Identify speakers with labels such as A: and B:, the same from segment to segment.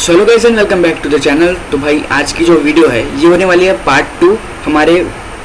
A: Hello guys and welcome back to the channel. तो भाई आज की जो वीडियो है ये होने वाली है पार्ट 2 हमारे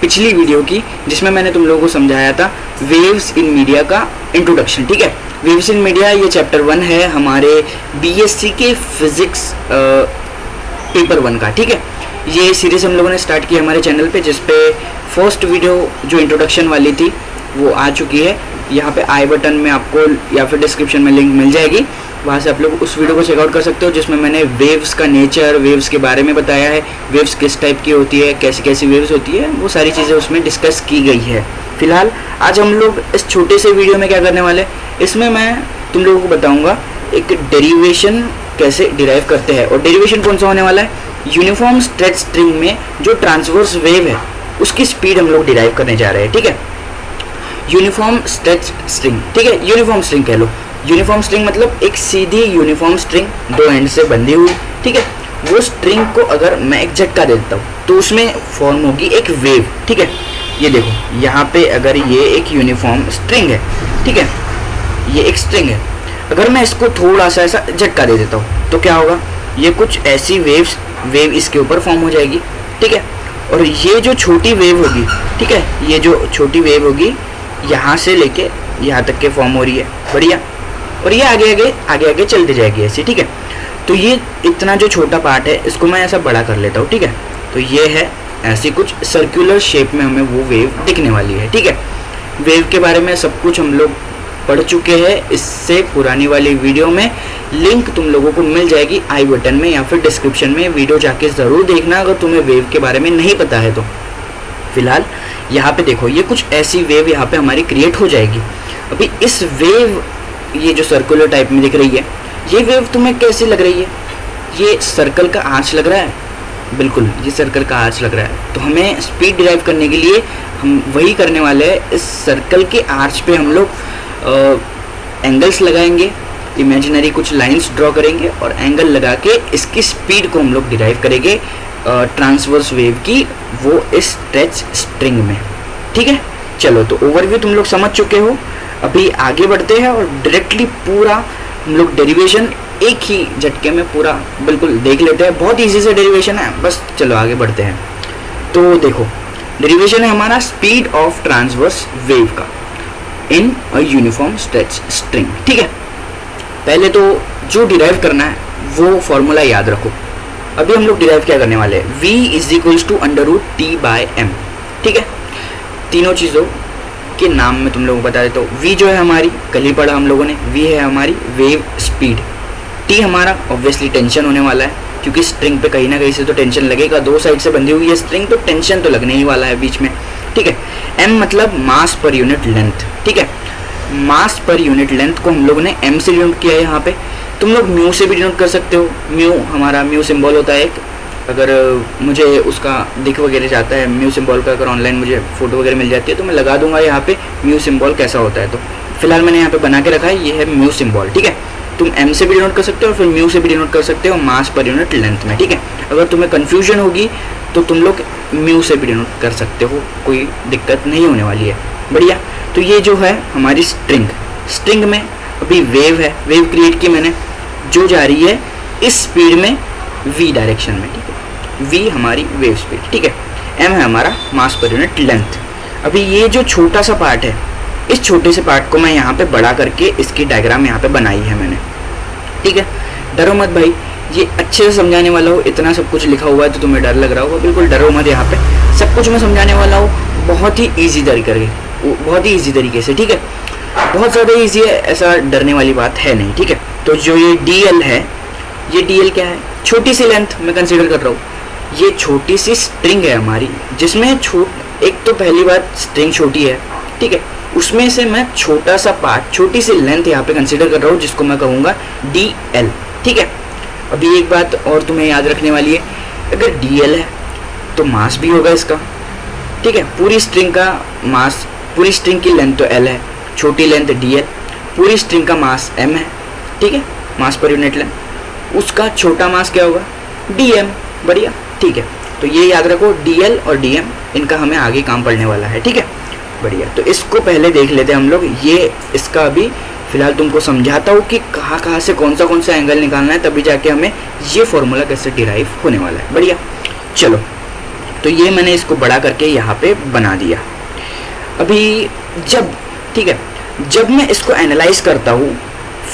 A: पिछली वीडियो की, जिसमें मैंने तुम लोगों को समझाया था वेव्स इन मीडिया का इंट्रोडक्शन। ठीक है, वेव्स इन मीडिया ये चैप्टर 1 है हमारे बीएससी के फिजिक्स पेपर 1 का। ठीक है, ये सीरीज हम लोगों ने स्टार्ट की हमारे चैनल पे, जिसपे फर्स्ट वीडियो जो इंट्रोडक्शन वाली थी वो आ चुकी है। यहाँ पे आई बटन में आपको या फिर डिस्क्रिप्शन में लिंक मिल जाएगी, वहाँ से आप लोग उस वीडियो को चेकआउट कर सकते हो, जिसमें मैंने वेव्स का नेचर, वेव्स के बारे में बताया है, वेव्स किस टाइप की होती है, कैसी कैसी वेव्स होती है, वो सारी चीज़ें उसमें डिस्कस की गई है। फिलहाल आज हम लोग इस छोटे से वीडियो में क्या करने वाले, इसमें मैं तुम लोगों को बताऊँगा एक डेरिवेशन कैसे डिराइव करते हैं। और डेरिवेशन कौन सा होने वाला है, यूनिफॉर्म स्ट्रेच स्ट्रिंग में जो ट्रांसवर्स वेव है उसकी स्पीड हम लोग डिराइव करने जा रहे हैं। ठीक है, यूनिफॉर्म स्ट्रेच स्ट्रिंग। ठीक है, यूनिफॉर्म स्ट्रिंग कह लो। यूनिफॉर्म स्ट्रिंग मतलब एक सीधी यूनिफॉर्म स्ट्रिंग दो एंड से बंधी हुई। ठीक है, वो स्ट्रिंग को अगर मैं एक झटका दे देता हूँ तो उसमें फॉर्म होगी एक वेव। ठीक है, ये देखो यहाँ पे अगर ये एक यूनिफॉर्म स्ट्रिंग है, ठीक है, ये एक स्ट्रिंग है, अगर मैं इसको थोड़ा सा ऐसा झटका दे देता हूँ तो क्या होगा, ये कुछ ऐसी वेव इसके ऊपर फॉर्म हो जाएगी। ठीक है, और ये जो छोटी वेव होगी, ठीक है, ये जो छोटी वेव होगी यहाँ से लेके यहाँ तक के फॉर्म हो रही है, बढ़िया, और ये आगे चलती जाएगी ऐसी। ठीक है, तो ये इतना जो छोटा पार्ट है इसको मैं ऐसा बड़ा कर लेता हूँ। ठीक है, तो ये है ऐसी कुछ सर्कुलर शेप में हमें वो वेव दिखने वाली है। ठीक है, वेव के बारे में सब कुछ हम लोग पढ़ चुके हैं, इससे पुरानी वाली वीडियो में लिंक तुम लोगों को मिल जाएगी आई बटन में या फिर डिस्क्रिप्शन में, वीडियो जाके ज़रूर देखना अगर तुम्हें वेव के बारे में नहीं पता है तो। फिलहाल यहाँ पे देखो, ये कुछ ऐसी वेव यहाँ पे हमारी क्रिएट हो जाएगी। अभी इस वेव, ये जो सर्कुलर टाइप में दिख रही है, ये वेव तुम्हें कैसी लग रही है, ये सर्कल का आर्च लग रहा है, बिल्कुल ये सर्कल का आर्च लग रहा है। तो हमें स्पीड डिराइव करने के लिए हम वही करने वाले हैं, इस सर्कल के आर्च पे हम लोग एंगल्स लगाएंगे, इमेजिनरी कुछ लाइंस ड्रॉ करेंगे और एंगल लगा के इसकी स्पीड को हम लोग डिराइव करेंगे ट्रांसवर्स वेव की, वो इस स्ट्रेच स्ट्रिंग में। ठीक है, चलो तो ओवरव्यू तुम लोग समझ चुके हो। अभी आगे बढ़ते हैं और डायरेक्टली पूरा हम लोग डेरिवेशन एक ही झटके में पूरा बिल्कुल देख लेते हैं। बहुत इजी से डेरिवेशन है, बस चलो आगे बढ़ते हैं। तो देखो, डेरिवेशन है हमारा स्पीड ऑफ ट्रांसवर्स वेव का इन अ यूनिफॉर्म स्ट्रेच स्ट्रिंग। ठीक है, पहले तो जो डिराइव करना है वो फॉर्मूला याद रखो। अभी हम लोग डिराइव क्या करने वाले हैं, v =√T/m। ठीक है, तीनों चीज़ों के नाम में तुम लोगों को बता देता हूँ। v जो है हमारी, कल ही पढ़ा हम लोगों ने, v है हमारी वेव स्पीड, t हमारा ऑब्वियसली टेंशन होने वाला है, क्योंकि स्ट्रिंग पे कहीं ना कहीं से तो टेंशन लगेगा, दो साइड से बंधी हुई है स्ट्रिंग तो टेंशन तो लगने ही वाला है बीच में। ठीक है, m मतलब मास पर यूनिट लेंथ। ठीक है, मास पर यूनिट लेंथ को हम लोगों ने m से डिनोट किया है यहाँ पे, तुम लोग म्यू से भी डिनोट कर सकते हो। म्यू हमारा म्यू सिंबल होता है एक, अगर मुझे उसका दिख वगैरह जाता है म्यू सिंबल का, अगर ऑनलाइन मुझे फोटो वगैरह मिल जाती है तो मैं लगा दूंगा यहाँ पे म्यू सिंबल कैसा होता है। तो फिलहाल मैंने यहाँ पे बना के रखा है, ये है म्यू सिंबल। ठीक है, तुम m से भी डिनोट कर सकते हो और फिर म्यू से भी डिनोट कर सकते हो मास पर यूनिट लेंथ में। ठीक है, अगर तुम्हें कन्फ्यूजन होगी तो तुम लोग म्यू से भी डिनोट कर सकते हो, कोई दिक्कत नहीं होने वाली है, बढ़िया। तो ये जो है हमारी स्ट्रिंग में अभी वेव है, वेव क्रिएट की मैंने, जो जा रही है इस स्पीड में v डायरेक्शन में। ठीक है, v हमारी वेव स्पीड। ठीक है, m है हमारा मास पर यूनिट लेंथ। अभी ये जो छोटा सा पार्ट है, इस छोटे से पार्ट को मैं यहाँ पे बड़ा करके इसकी डायग्राम यहाँ पे बनाई है मैंने। ठीक है, डरो मत भाई, ये अच्छे से समझाने वाला हूँ, इतना सब कुछ लिखा हुआ है तो तुम्हें डर लग रहा होगा, बिल्कुल डरो मत, यहाँ पे सब कुछ मैं समझाने वाला हूँ बहुत ही ईजी तरीके से। ठीक है, बहुत ज़्यादा ईजी है, ऐसा डरने वाली बात है नहीं। ठीक है, तो जो ये dl है, ये dl क्या है, छोटी सी लेंथ मैं कंसीडर कर रहा हूँ, ये छोटी सी स्ट्रिंग है हमारी, जिसमें एक तो पहली बात स्ट्रिंग छोटी है। ठीक है, उसमें से मैं छोटा सा पार्ट, छोटी सी लेंथ यहाँ पे कंसीडर कर रहा हूँ, जिसको मैं कहूँगा dl। ठीक है, अभी एक बात और तुम्हें याद रखने वाली है, अगर dl है तो मास भी होगा इसका। ठीक है, पूरी स्ट्रिंग का मास, पूरी स्ट्रिंग की लेंथ तो l है, छोटी लेंथ dl, पूरी स्ट्रिंग का मास m है। ठीक है, मास पर यूनिट लेंथ, उसका छोटा मास क्या होगा, dm, बढ़िया। ठीक है, तो ये याद रखो, dl और dm इनका हमें आगे काम पड़ने वाला है। ठीक है, बढ़िया। तो इसको पहले देख लेते हैं हम लोग, ये इसका अभी फिलहाल तुमको समझाता हूँ कि कहाँ से कौन सा एंगल निकालना है, तभी जाके हमें ये फॉर्मूला कैसे डिराइव होने वाला है। बढ़िया, चलो तो ये मैंने इसको बड़ा करके यहाँ पे बना दिया। अभी जब, ठीक है, जब मैं इसको एनालाइज करता हूँ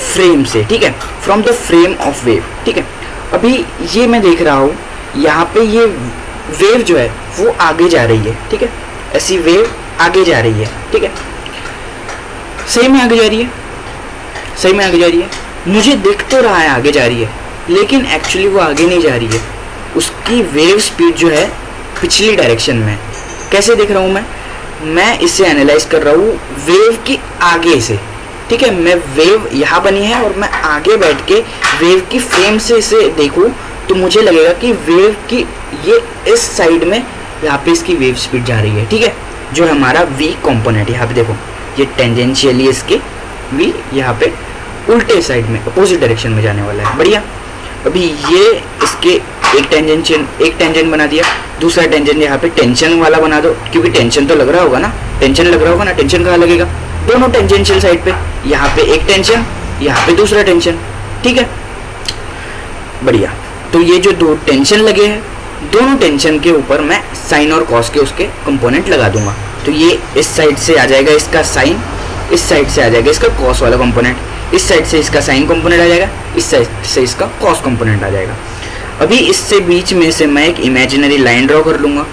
A: फ्रेम से, ठीक है, from the frame of wave, ठीक है, अभी ये मैं देख रहा हूँ यहाँ पे ये वेव जो है वो आगे जा रही है, ठीक है, ऐसी वेव आगे जा रही है, ठीक है, सही में आगे जा रही है, सही में आगे जा रही है, मुझे दिख तो रहा है आगे जा रही है, लेकिन एक्चुअली वो आगे नहीं जा रही है, उसकी वेव स्पीड जो है पिछली डायरेक्शन में। कैसे देख रहा हूँ मैं इसे एनालाइज कर रहा हूँ वेव की आगे से, ठीक है, मैं वेव यहाँ बनी है और मैं आगे बैठ के वेव की फ्रेम से इसे देखूँ तो मुझे लगेगा कि वेव की ये इस साइड में यहाँ पे इसकी वेव स्पीड जा रही है, ठीक है, जो है हमारा v कंपोनेंट। यहाँ पे देखो ये टेंजेंशियली इसके v यहाँ पे उल्टे साइड में अपोजिट डायरेक्शन में जाने वाला है। बढ़िया, अभी ये इसके एक टेंजेंट बना दिया, दूसरा टेंजेंट यहाँ पे टेंशन वाला बना दो, क्योंकि टेंशन तो लग रहा होगा ना, टेंशन लग रहा होगा ना, टेंशन कहाँ लगेगा, दोनों टेंजेंशियल साइड पे, यहाँ पे एक टेंशन, यहाँ पे दूसरा टेंशन, ठीक है। बढ़िया, तो ये जो दो टेंशन लगे हैं, दोनों टेंशन के ऊपर मैं साइन और कॉस के उसके कंपोनेंट लगा दूंगा। तो ये इस साइड से आ जाएगा इसका साइन, इस साइड से आ जाएगा इसका कॉस वाला कंपोनेंट, इस साइड से इसका साइन कंपोनेंट आ जाएगा, इस साइड से इसका कॉस कंपोनेंट आ जाएगा। अभी इससे बीच में से मैं एक इमेजिनरी लाइन ड्रॉ कर लूँगा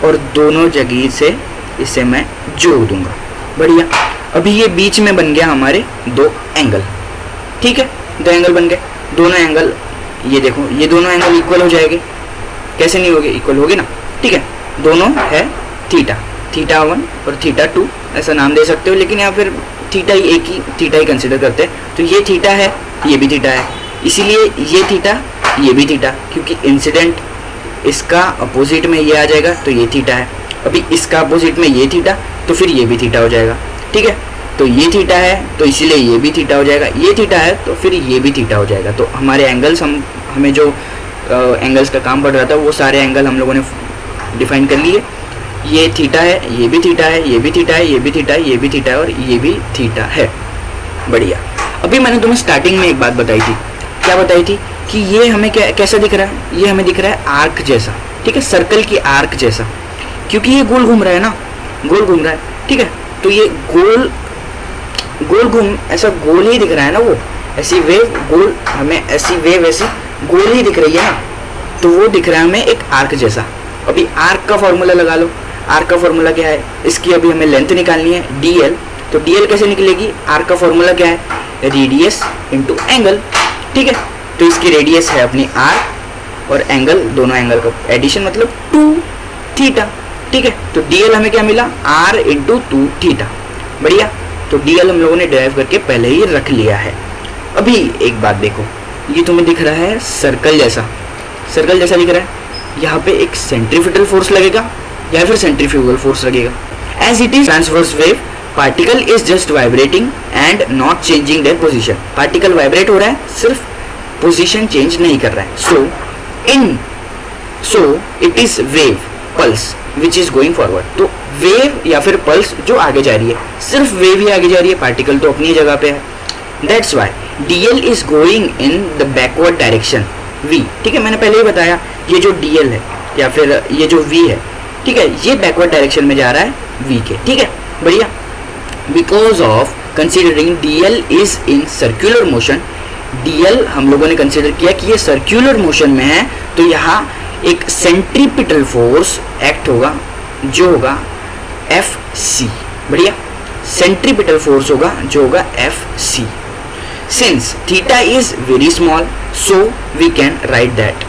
A: और दोनों जगह से इसे मैं जोड़ दूंगा। बढ़िया, अभी ये बीच में बन गया हमारे दो एंगल, ठीक है, दो एंगल बन गए, दोनों एंगल, ये देखो ये दोनों एंगल इक्वल हो जाएंगे, कैसे नहीं होगे, इक्वल होगे ना, ठीक है, दोनों है थीटा, थीटा 1 और थीटा 2 ऐसा नाम दे सकते हो, लेकिन यहाँ फिर थीटा ही एक ही थीटा ही कंसिडर करते हैं। तो ये थीटा है, ये भी थीटा है, इसीलिए ये थीटा, ये भी थीटा, क्योंकि इंसिडेंट इसका अपोजिट में ये आ जाएगा तो ये थीटा है, अभी इसका अपोजिट में ये थीटा तो फिर ये भी थीटा हो जाएगा, ठीक है। तो ये थीटा है तो इसीलिए ये भी थीटा हो जाएगा, ये थीटा है तो फिर ये भी थीटा हो जाएगा। तो हमारे एंगल्स, हमें जो एंगल्स का काम पड़ रहा था वो सारे एंगल हम लोगों ने डिफाइन कर लिए। ये थीटा है, ये भी थीटा है, ये भी थीटा है, ये भी थीटा है, ये भी थीटा है और ये भी थीटा है। बढ़िया, अभी मैंने तुम्हें स्टार्टिंग में एक बात बताई थी, क्या बताई थी कि ये हमें कैसा दिख रहा है, ये हमें दिख रहा है आर्क जैसा, ठीक है, सर्कल की आर्क जैसा, क्योंकि ये गोल घूम रहा है ना, गोल घूम रहा है, ठीक है। तो ये गोल घूम ऐसा गोल ही दिख रहा है ना, वो ऐसी वेव गोल, हमें ऐसी वेव ऐसी गोल ही दिख रही है ना, तो वो दिख रहा है हमें एक आर्क जैसा। अभी आर्क का फॉर्मूला लगा लो, आर्क का फॉर्मूला क्या है, इसकी अभी हमें लेंथ निकालनी है dl, तो dl कैसे निकलेगी, आर्क का फॉर्मूला क्या है, रेडियस इंटू एंगल, ठीक है। तो इसकी रेडियस है अपनी r और एंगल, दोनों एंगल का एडिशन मतलब 2 थीटा, ठीक है। तो dl हमें क्या मिला, r इंटू 2 थीटा। बढ़िया, तो dl हम लोगों ने डिराइव करके पहले ही रख लिया है। अभी एक बात देखो, ये तुम्हें दिख रहा है सर्कल जैसा, सर्कल जैसा दिख रहा है, यहाँ पे एक सेंट्रीफ्यूगल फोर्स लगेगा या फिर सेंट्रीफ्यूगल फोर्स लगेगा। As it is transverse wave, particle is just vibrating and not changing their position. Particle vibrate हो रहा है, सिर्फ पोजीशन चेंज नहीं कर रहा है। So it is wave pulse which is going forward. तो वेव या फिर पल्स जो आगे जा रही है, सिर्फ वेव ही आगे जा रही है, पार्टिकल तो अपनी जगह पे है। That's why dl is going in the backward direction v, ठीक है। मैंने पहले ही बताया ये जो dl है या फिर ये जो v है, ठीक है, ये बैकवर्ड डायरेक्शन में जा रहा है v के, ठीक है। बढ़िया, because of considering dl is in circular motion, dl हम लोगों ने कंसिडर किया कि ये सर्कुलर मोशन में है, तो यहाँ एक सेंट्रीपिटल फोर्स एक्ट होगा जो होगा Fc। बढ़िया, सेंट्रीपिटल फोर्स होगा जो होगा Fc। Since theta is very small so we can write that,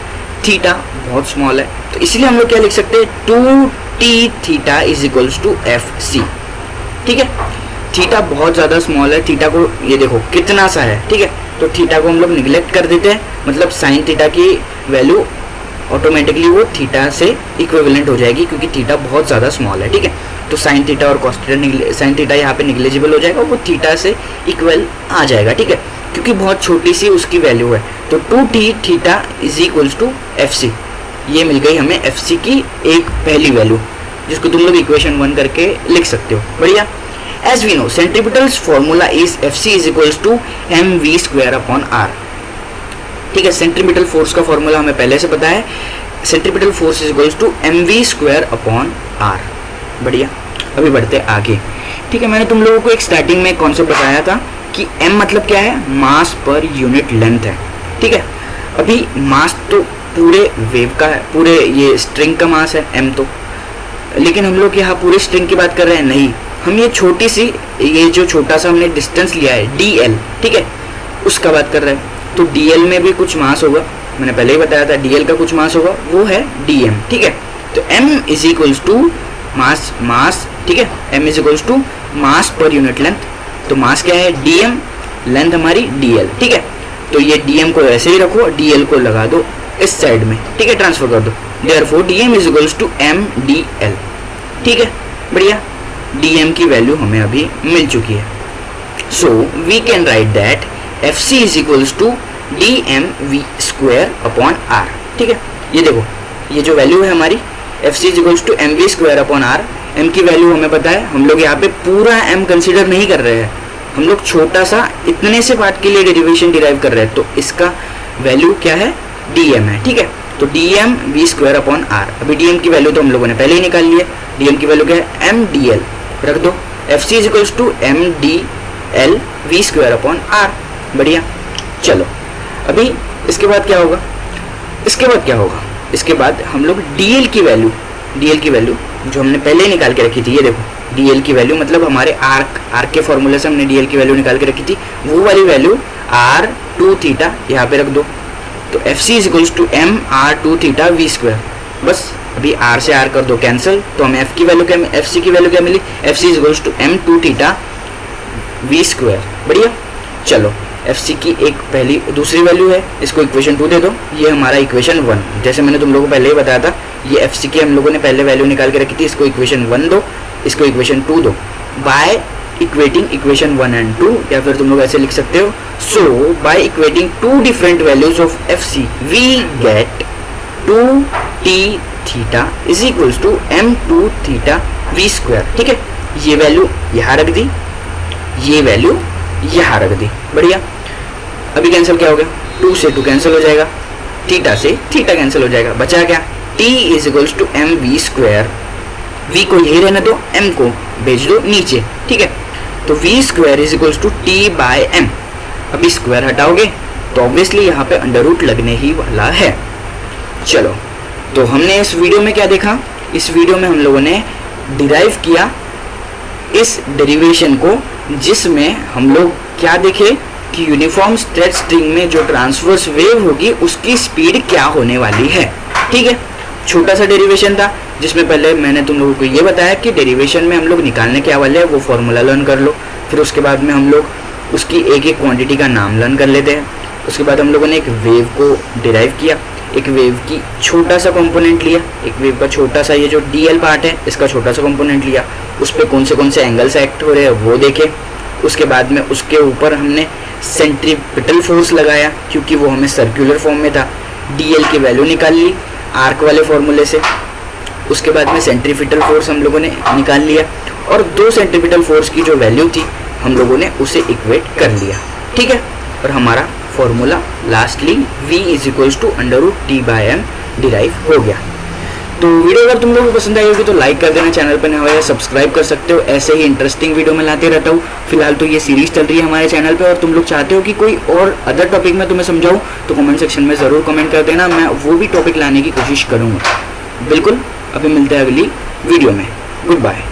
A: theta बहुत स्मॉल है तो इसलिए हम लोग क्या लिख सकते हैं, 2t theta is equals to Fc, ठीक है। थीटा बहुत ज़्यादा स्मॉल है, थीटा को ये देखो कितना सा है, ठीक है, तो थीटा को हम लोग निगलेक्ट कर देते हैं, मतलब साइन थीटा की वैल्यू ऑटोमेटिकली वो थीटा से इक्विवेलेंट हो जाएगी क्योंकि थीटा बहुत ज़्यादा स्मॉल है, ठीक है। तो साइन थीटा और कॉस थीटा, साइन थीटा यहाँ पे निगलेजिबल हो जाएगा, वो थीटा से इक्वल आ जाएगा, ठीक है, क्योंकि बहुत छोटी सी उसकी वैल्यू है। तो 2t theta is equals to Fc, ये मिल गई हमें Fc की एक पहली वैल्यू जिसको तुम लोग इक्वेशन 1 करके लिख सकते हो। बढ़िया, as we know centripetal's formula is Fc is equals to mv square upon r। ठीक है, सेंट्रीपिटल फोर्स का फॉर्मूला हमें पहले से पता है, centripetal force is equals to mv square upon r। बढ़िया, अभी बढ़ते आगे। ठीक है, मैंने तुम लोगों को एक स्टार्टिंग में कॉन्सेप्ट बताया था कि m मतलब क्या है, मास पर यूनिट लेंथ है। ठीक है, अभी मास तो पूरे वेव का है, पूरे ये स्ट्रिंग का मास है m तो, लेकिन हम लोग यहाँ पूरे स्ट्रिंग की बात कर रहे हैं नहीं, हम ये छोटी सी, ये जो छोटा सा हमने डिस्टेंस लिया है dl, ठीक है, उसका बात कर रहे हैं। तो dl में भी कुछ मास होगा, मैंने पहले ही बताया था dl का कुछ मास होगा, वो है dm। ठीक है, तो m is equals to mass, ठीक है, m is equals to mass per unit length. तो मास क्या है dm, लेंथ हमारी dl। ठीक है, तो ये dm को ऐसे ही रखो, dl को लगा दो इस साइड में, ठीक है, ट्रांसफर कर दो। Therefore dm is equals to mdl। ठीक है, बढ़िया, dm की वैल्यू हमें अभी मिल चुकी है। So we can write that Fc is equals to dmv square upon r। ठीक है, ये देखो, ये जो वैल्यू है हमारी Fc is equals to mv square upon r, m की वैल्यू हमें पता है, हम लोग यहाँ पे पूरा m कंसीडर नहीं कर रहे हैं, हम लोग छोटा सा इतने से पार्ट के लिए डेरिवेशन डिराइव कर रहे हैं, तो इसका वैल्यू क्या है, dm है। ठीक है, तो dm v square upon r। अभी dm की वैल्यू तो हम लोगों ने पहले ही निकाल ली है, dm की वैल्यू क्या है, mdl, रख दो। Fc is equals to mdl v square upon r। बढ़िया, चलो अभी इसके बाद क्या होगा, इसके बाद हम लोग dl की वैल्यू जो हमने पहले ही निकाल के रखी थी, ये देखो dl की वैल्यू मतलब हमारे आर्क के फॉर्मूले से हमने dl की वैल्यू निकाल के रखी थी, वो वाली वैल्यू r2 थीटा यहाँ पे रख दो। तो Fc is equals to mr2 theta v square. बस अभी r से r कर दो कैंसिल, तो हमें Fc की वैल्यू क्या मिली, Fc is equals to m2 theta v square. बढ़िया, चलो Fc की एक दूसरी वैल्यू है, इसको इक्वेशन 2 दे दो, ये हमारा इक्वेशन 1। जैसे मैंने तुम लोगों को पहले ही बताया था, ये Fc की हम लोगों ने पहले वैल्यू निकाल के रखी थी, इसको इक्वेशन 1 दो, इसको इक्वेशन 2 दो, बाय इक्वेटिंग इक्वेशन 1 एंड 2, या फिर तुम लोग ऐसे लिख सकते हो। So by equating to different values of Fc we get 2t theta is equals to m2 theta v square. ठीक है, ये वैल्यू यहाँ रख दी, ये वैल्यू यहाँ रख दी। बढ़िया, अभी कैंसिल क्या हो गया, 2 से 2 कैंसिल हो जाएगा, थीटा से थीटा कैंसिल हो जाएगा, बचा क्या, t is equals to mv square. v को यही रहने दो, m को भेज दो नीचे। ठीक है, तो v square is equals to t by m। अभी स्क्वायर हटाओगे तो ऑब्वियसली यहाँ पे अंडर रूट लगने ही वाला है। चलो, तो हमने इस वीडियो में क्या देखा, इस वीडियो में हम लोगों ने डिराइव किया इस डेरिवेशन को, जिसमें हम लोग क्या देखे कि यूनिफॉर्म स्ट्रेच स्ट्रिंग में जो ट्रांसवर्स वेव होगी उसकी स्पीड क्या होने वाली है। ठीक है, छोटा सा डेरिवेशन था, जिसमें पहले मैंने तुम लोगों को ये बताया कि डेरिवेशन में हम लोग निकालने क्या वाले हैं, वो फॉर्मूला लर्न कर लो। फिर उसके बाद में हम लोग उसकी एक एक क्वांटिटी का नाम लर्न कर लेते हैं। उसके बाद हम लोगों ने एक वेव को डिराइव किया, एक वेव की छोटा सा कंपोनेंट लिया, एक वेव का छोटा सा ये जो dl पार्ट है इसका छोटा सा कंपोनेंट लिया, उस पर कौन से एंगल्स एक्ट हो रहे हैं वो देखे। उसके बाद में उसके ऊपर हमने सेंट्रीपिटल फोर्स लगाया, क्योंकि वो हमें सर्कुलर फॉर्म में था, dl की वैल्यू निकाल ली आर्क वाले फॉर्मूले से। उसके बाद में सेंट्रीपिटल फोर्स हम लोगों ने निकाल लिया, और 2 सेंट्रीपिटल फोर्स की जो वैल्यू थी हम लोगों ने उसे इक्वेट कर लिया। ठीक है, और हमारा formula lastly v is equals to under root t by m derive हो गया। तो वीडियो अगर तुम लोगों को पसंद आई होगी तो लाइक कर देना, चैनल पर नया हो या सब्सक्राइब कर सकते हो, ऐसे ही इंटरेस्टिंग वीडियो में लाते रहता हूँ। फिलहाल तो ये सीरीज चल रही है हमारे चैनल पे, और तुम लोग चाहते हो कि कोई और अदर टॉपिक में तुम्हें समझाऊँ तो कमेंट सेक्शन में ज़रूर कमेंट कर देना, मैं वो भी टॉपिक लाने की कोशिश करूँगा। बिल्कुल, अभी मिलते हैं अगली वीडियो में, गुड बाय।